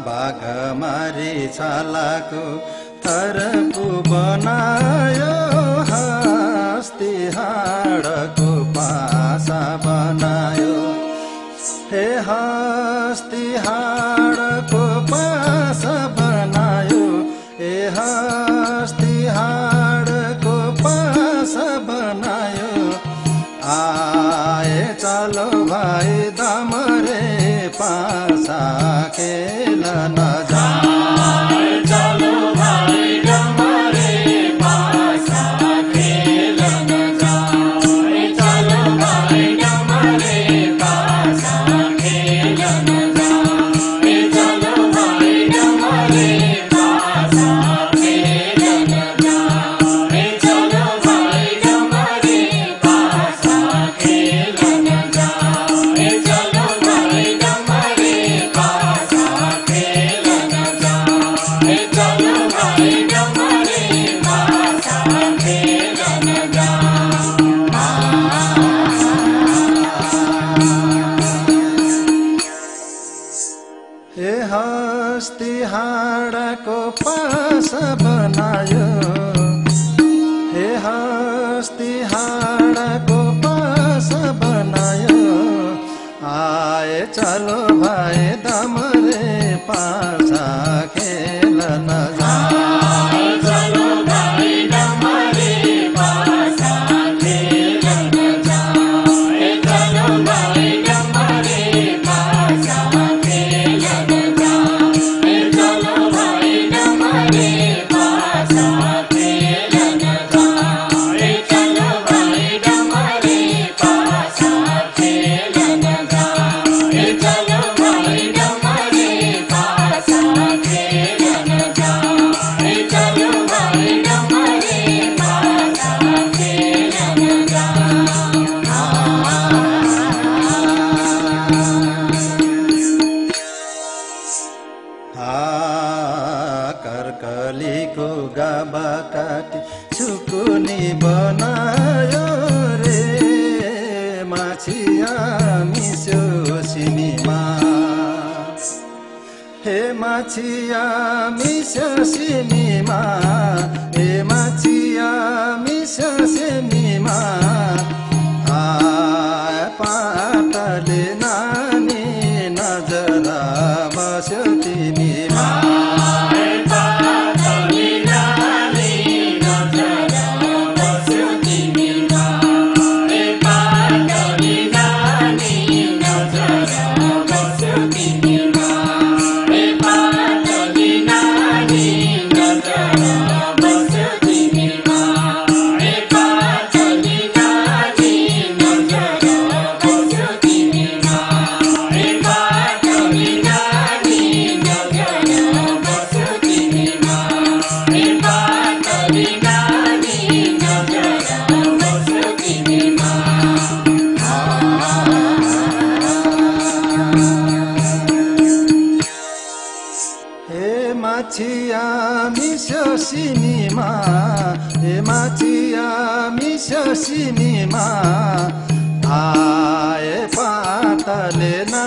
बाघमारी छालाको तरपु बनायो हस्ती हाडको पासा बनायो हे हस्ती हाडको पासा बनायो ए हस्ती हाडको पासा बनायो आए चलो भाइ दामरे पासा खेलन जाए चलो भाइ दामरे पासा खेलन जाए चलो भाइ दामरे पासा खेलन जाए चलो भाइ दामरे पासा खेलन जाए चलो भाइ दामरे पासा खेलन जाए चलो भाइ दामरे पासा खेलन जाए चलो भाइ दामरे पासा खेलन हे हस्ती हाडको पासा बनायो हे हस्ती हाडको पासा बनायो आए चलो भाइ दामरे पासा खेलन जाए चलो भाइ दामरे पासा खेलन जाए चलो भाइ दामरे पासा खेलन जाए चलो भाइ दामरे पासा खेलन जाए चलो भाइ दामरे पासा खेलन जाए चलो भाइ दामरे पासा खेलन जाए चलो भाइ दामरे पासा खेलन कर्कलीको गाबा काटी छुकुनी बनायो रे माछिया मिस्यो सिमीमा हे माछिया मिस्यो सिमीमा हे माछिया मिस्यो सिमीमा पातले नानी नजर बस्यो तिमीमा माछिया मिस्यो सिमीमा हे माछिया मिस्यो सिमीमा आए पातले ना